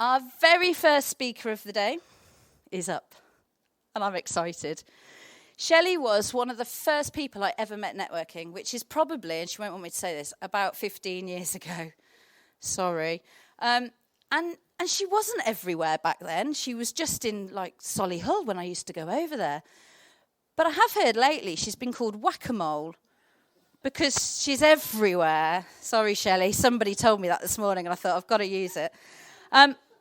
Our very first speaker of the day is up, and I'm excited. Shelley was one of the first people I ever met networking, which is probably, and she won't want me to say this, about 15 years ago. Sorry. And she wasn't everywhere back then. She was just in, like, Solihull when I used to go over there. But I have heard lately she's been called whack-a-mole because she's everywhere. Sorry, Shelley. Somebody told me that this morning, and I thought, I've got to use it.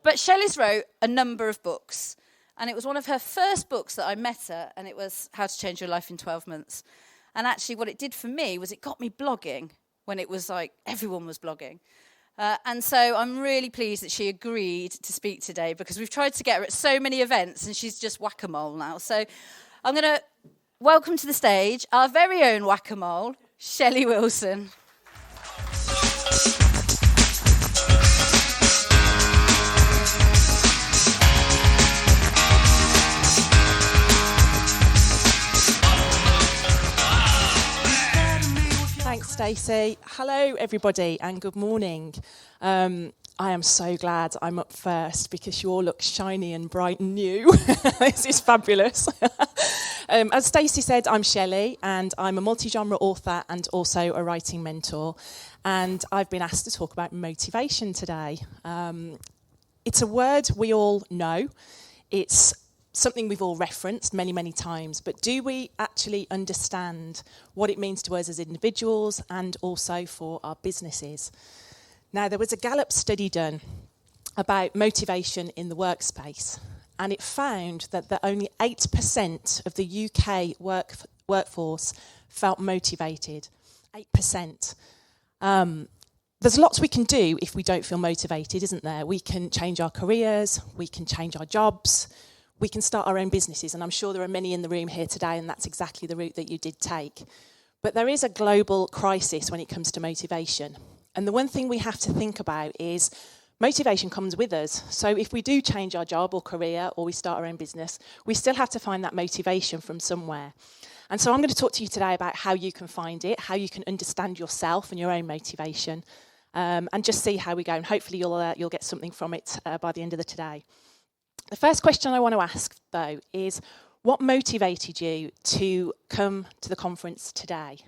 But Shelley's wrote a number of books, and it was one of her first books that I met her, and it was How to Change Your Life in 12 Months. And actually what it did for me was it got me blogging when it was like everyone was blogging. And so I'm really pleased that she agreed to speak today because we've tried to get her at so many events, and she's just whack-a-mole now. So I'm going to welcome to the stage our very own whack-a-mole, Shelley Wilson. Thanks, Stacey. Hello, everybody, and good morning. I am so glad I'm up first because you all look shiny and bright and new. This is fabulous. As Stacey said, I'm Shelley, and I'm a multi-genre author and also a writing mentor. And I've been asked to talk about motivation today. It's a word we all know. It's something we've all referenced many, many times, but do we actually understand what it means to us as individuals and also for our businesses? Now, there was a Gallup study done about motivation in the workspace, and it found that only 8% of the UK workforce felt motivated. 8%. There's lots we can do if we don't feel motivated, isn't there? We can change our careers, we can change our jobs, we can start our own businesses, and I'm sure there are many in the room here today, and that's exactly the route that you did take. But there is a global crisis when it comes to motivation. And the one thing we have to think about is motivation comes with us. So if we do change our job or career or we start our own business, we still have to find that motivation from somewhere. And so I'm going to talk to you today about how you can find it, how you can understand yourself and your own motivation, and just see how we go. And hopefully you'll get something from it by the end of the today. The first question I want to ask, though, is what motivated you to come to the conference today?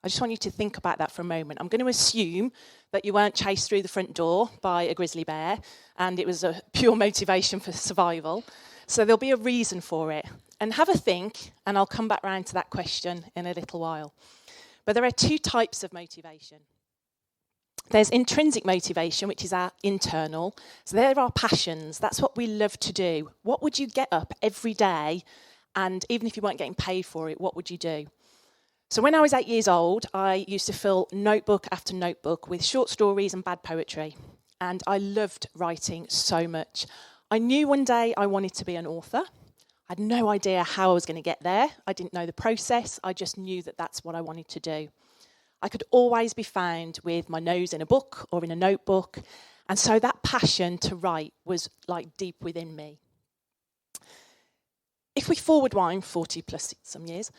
I just want you to think about that for a moment. I'm going to assume that you weren't chased through the front door by a grizzly bear and it was a pure motivation for survival. So there'll be a reason for it. And have a think, and I'll come back round to that question in a little while. But there are two types of motivation. There's intrinsic motivation, which is our internal. So they're our passions. That's what we love to do. What would you get up every day? And even if you weren't getting paid for it, what would you do? So when I was 8 years old, I used to fill notebook after notebook with short stories and bad poetry. And I loved writing so much. I knew one day I wanted to be an author. I had no idea how I was going to get there. I didn't know the process. I just knew that that's what I wanted to do. I could always be found with my nose in a book or in a notebook. And so that passion to write was like deep within me. If we forward wind 40 plus some years,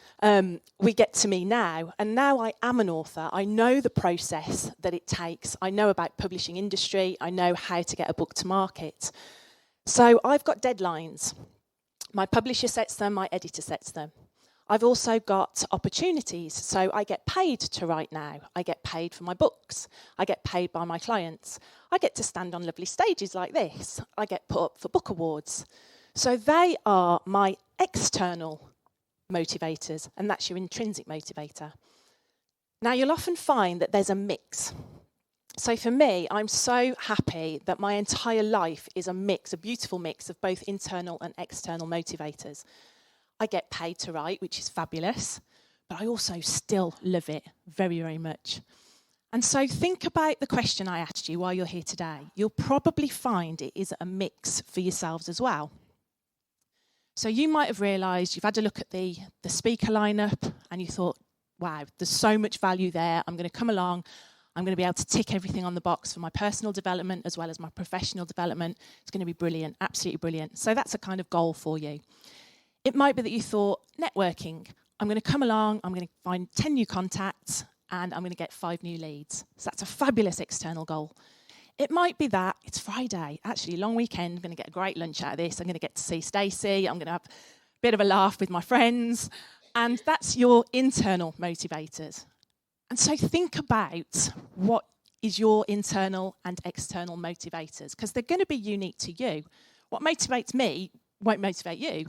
we get to me now. And now I am an author. I know the process that it takes. I know about publishing industry. I know how to get a book to market. So I've got deadlines. My publisher sets them, my editor sets them. I've also got opportunities, so I get paid to write now. I get paid for my books. I get paid by my clients. I get to stand on lovely stages like this. I get put up for book awards. So they are my external motivators, and that's your intrinsic motivator. Now, you'll often find that there's a mix. So for me, I'm so happy that my entire life is a mix, a beautiful mix of both internal and external motivators. I get paid to write, which is fabulous, but I also still love it very, very much. And so think about the question I asked you while you're here today. You'll probably find it is a mix for yourselves as well. So you might have realised you've had a look at the speaker lineup and you thought, wow, there's so much value there. I'm going to come along. I'm going to be able to tick everything on the box for my personal development as well as my professional development. It's going to be brilliant, absolutely brilliant. So that's a kind of goal for you. It might be that you thought, networking, I'm going to come along, I'm going to find 10 new contacts, and I'm going to get 5 new leads. So that's a fabulous external goal. It might be that it's Friday, actually, long weekend, I'm going to get a great lunch out of this, I'm going to get to see Stacey, I'm going to have a bit of a laugh with my friends, and that's your internal motivators. And so think about what is your internal and external motivators, because they're going to be unique to you. What motivates me won't motivate you.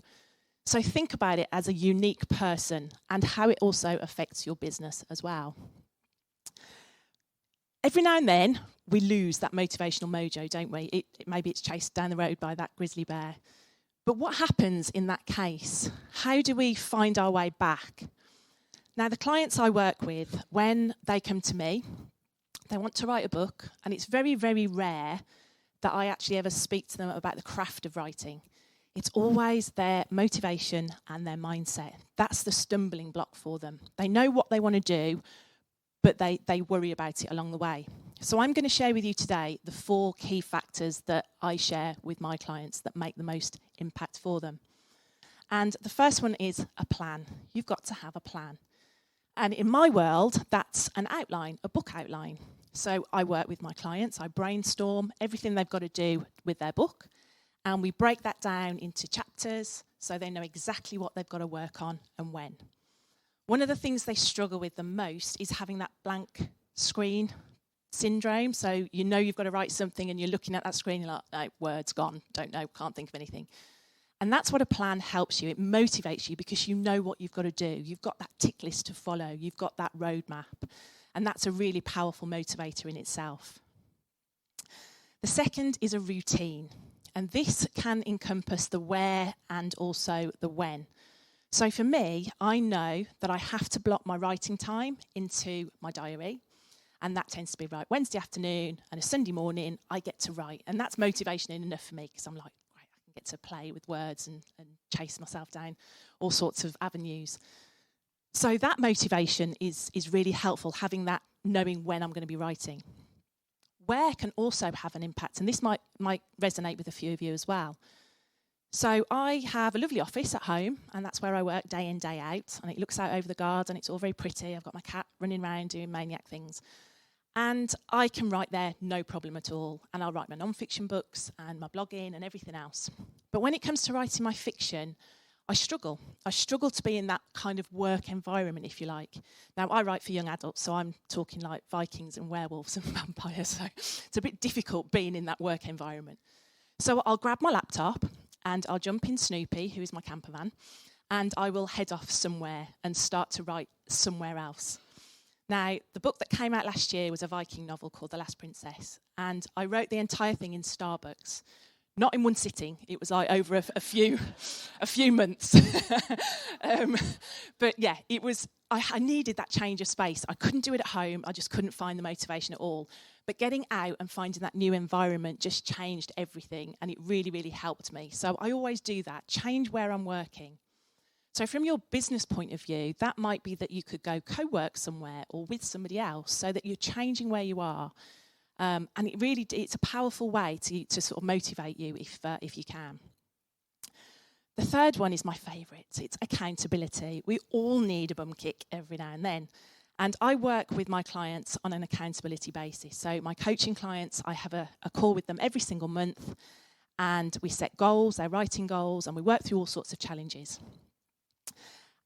So think about it as a unique person and how it also affects your business as well. Every now and then, we lose that motivational mojo, don't we? Maybe it's chased down the road by that grizzly bear. But what happens in that case? How do we find our way back? Now, the clients I work with, when they come to me, they want to write a book, and it's very, very rare that I actually ever speak to them about the craft of writing. It's always their motivation and their mindset. That's the stumbling block for them. They know what they want to do, but they worry about it along the way. So I'm going to share with you today the 4 key factors that I share with my clients that make the most impact for them. And the first one is a plan. You've got to have a plan. And in my world, that's an outline, a book outline. So I work with my clients, I brainstorm everything they've got to do with their book, and we break that down into chapters so they know exactly what they've got to work on and when. One of the things they struggle with the most is having that blank screen syndrome. So you know you've got to write something and you're looking at that screen and you're like, no, words gone, don't know, can't think of anything. And that's what a plan helps you. It motivates you because you know what you've got to do. You've got that tick list to follow. You've got that roadmap. And that's a really powerful motivator in itself. The second is a routine. And this can encompass the where and also the when. So for me, I know that I have to block my writing time into my diary. And that tends to be right Wednesday afternoon and a Sunday morning, I get to write. And that's motivation enough for me because I'm like, right, I can get to play with words and chase myself down all sorts of avenues. So that motivation is really helpful, having that knowing when I'm going to be writing. Where can also have an impact, and this might resonate with a few of you as well. So I have a lovely office at home, and that's where I work day in, day out, and it looks out over the garden, it's all very pretty. I've got my cat running around doing maniac things. And I can write there, no problem at all, and I'll write my non-fiction books and my blogging and everything else. But when it comes to writing my fiction, I struggle. I struggle to be in that kind of work environment, if you like. Now, I write for young adults, so I'm talking like Vikings and werewolves and vampires, so it's a bit difficult being in that work environment. So I'll grab my laptop and I'll jump in Snoopy, who is my camper van, and I will head off somewhere and start to write somewhere else. Now, the book that came out last year was a Viking novel called The Last Princess, and I wrote the entire thing in Starbucks. Not in one sitting, it was like over a few months. But yeah, it was. I needed that change of space. I couldn't do it at home. I just couldn't find the motivation at all. But getting out and finding that new environment just changed everything, and it really, really helped me. So I always do that, change where I'm working. So from your business point of view, that might be that you could go co-work somewhere or with somebody else so that you're changing where you are. And it's a powerful way to sort of motivate you if you can. The third one is my favourite. It's accountability. We all need a bum kick every now and then. And I work with my clients on an accountability basis. So my coaching clients, I have a call with them every single month. And we set goals, they're writing goals, and we work through all sorts of challenges.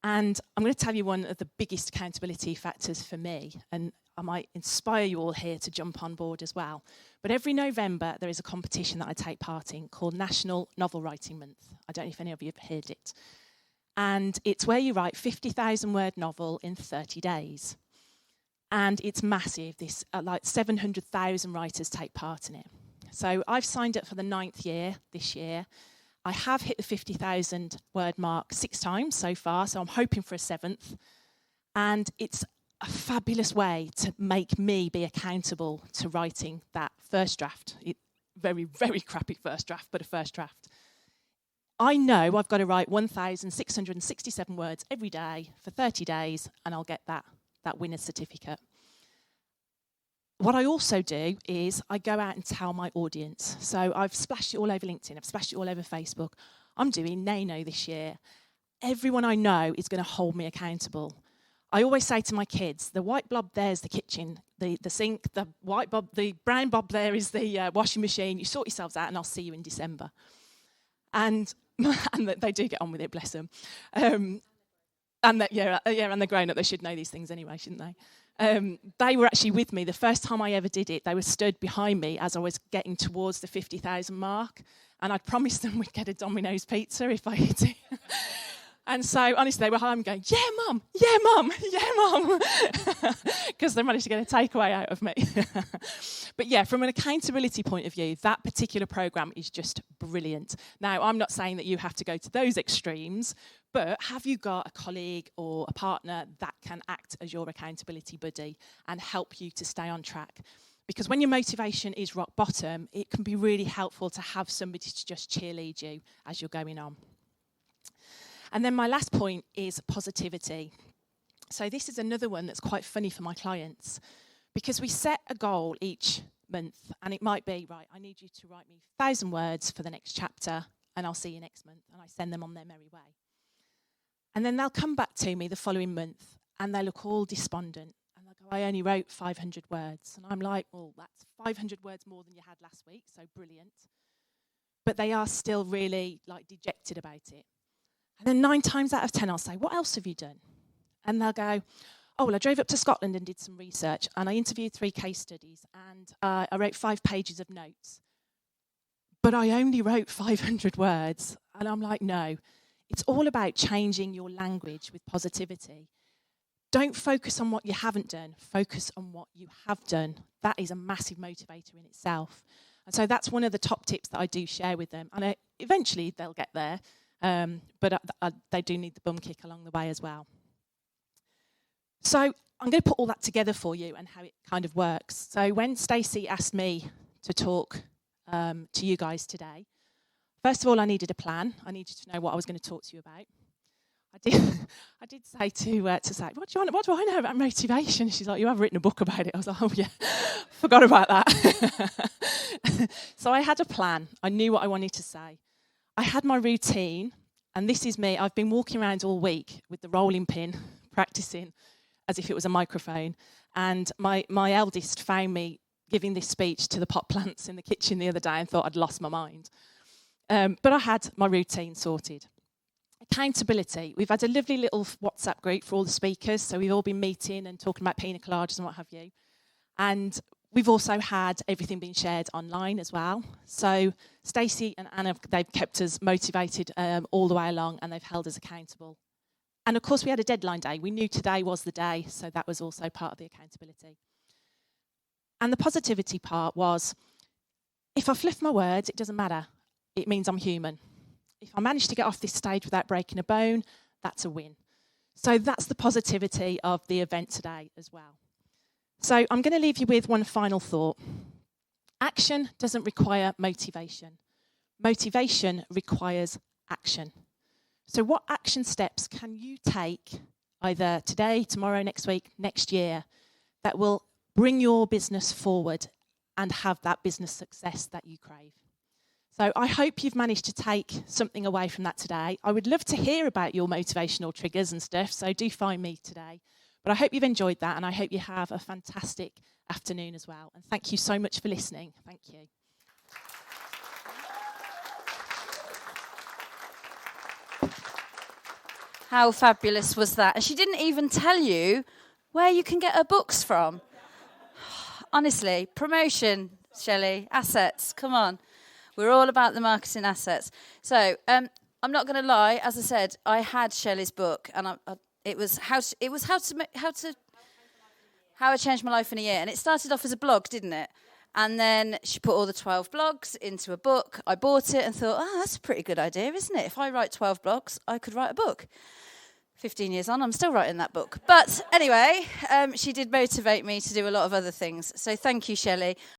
And I'm going to tell you one of the biggest accountability factors for me. And I might inspire you all here to jump on board as well. But every November, there is a competition that I take part in called National Novel Writing Month. I don't know if any of you have heard it. And it's where you write 50,000-word novel in 30 days. And it's massive. This like 700,000 writers take part in it. So I've signed up for the 9th year this year. I have hit the 50,000-word mark 6 times so far, so I'm hoping for a 7th. And it's a fabulous way to make me be accountable to writing that first draft. Very, very crappy first draft, but a first draft. I know I've got to write 1,667 words every day for 30 days, and I'll get that winner's certificate. What I also do is I go out and tell my audience. So I've splashed it all over LinkedIn, I've splashed it all over Facebook. I'm doing Nano this year. Everyone I know is going to hold me accountable. I always say to my kids, the white blob there is the kitchen, the sink, the brown blob there is the washing machine. You sort yourselves out and I'll see you in December. And they do get on with it, bless them. And they're grown up. They should know these things anyway, shouldn't they? They were actually with me the first time I ever did it. They were stood behind me as I was getting towards the 50,000 mark, and I'd promised them we'd get a Domino's pizza if I hit it. And so, honestly, they were home going, yeah, mum, because they managed to get a takeaway out of me. But yeah, from an accountability point of view, that particular programme is just brilliant. Now, I'm not saying that you have to go to those extremes, but have you got a colleague or a partner that can act as your accountability buddy and help you to stay on track? Because when your motivation is rock bottom, it can be really helpful to have somebody to just cheerlead you as you're going on. And then my last point is positivity. So this is another one that's quite funny for my clients, because we set a goal each month, and it might be, right, I need you to write me 1,000 words for the next chapter, and I'll see you next month, and I send them on their merry way. And then they'll come back to me the following month, and they look all despondent, and they'll go, I only wrote 500 words. And I'm like, well, that's 500 words more than you had last week, so brilliant. But they are still really, dejected about it. And then 9 times out of 10, I'll say, what else have you done? And they'll go, oh, well, I drove up to Scotland and did some research, and I interviewed 3 case studies, and I wrote 5 pages of notes. But I only wrote 500 words. And I'm like, no, it's all about changing your language with positivity. Don't focus on what you haven't done. Focus on what you have done. That is a massive motivator in itself. And so that's one of the top tips that I do share with them. And eventually they'll get there. But they do need the bum kick along the way as well. So I'm going to put all that together for you and how it kind of works. So when Stacey asked me to talk to you guys today, first of all, I needed a plan. I needed to know what I was going to talk to you about. I did say to say, what do I know about motivation? She's like, you have written a book about it. I was like, oh yeah, forgot about that. So I had a plan. I knew what I wanted to say. I had my routine, and this is me. I've been walking around all week with the rolling pin, practicing as if it was a microphone. And my eldest found me giving this speech to the pot plants in the kitchen the other day and thought I'd lost my mind. But I had my routine sorted. Accountability. We've had a lovely little WhatsApp group for all the speakers, so we've all been meeting and talking about pina coladas and what have you. And we've also had everything being shared online as well. So Stacey and Anna, they've kept us motivated all the way along, and they've held us accountable. And of course, we had a deadline day. We knew today was the day, so that was also part of the accountability. And the positivity part was, if I fluff my words, it doesn't matter. It means I'm human. If I manage to get off this stage without breaking a bone, that's a win. So that's the positivity of the event today as well. So I'm going to leave you with one final thought. Action doesn't require motivation. Motivation requires action. So what action steps can you take either today, tomorrow, next week, next year that will bring your business forward and have that business success that you crave? So I hope you've managed to take something away from that today. I would love to hear about your motivational triggers and stuff, so do find me today. But I hope you've enjoyed that, and I hope you have a fantastic afternoon as well. And thank you so much for listening. Thank you. How fabulous was that? And she didn't even tell you where you can get her books from. Honestly, promotion, Shelley, assets, come on. We're all about the marketing assets. So I'm not going to lie. As I said, I had Shelley's book, and it was how I changed my life in a year. And it started off as a blog, didn't it? And then she put all the 12 blogs into a book. I bought it and thought, that's a pretty good idea, isn't it? If I write 12 blogs, I could write a book. 15 years on, I'm still writing that book. But anyway, she did motivate me to do a lot of other things. So thank you, Shelley.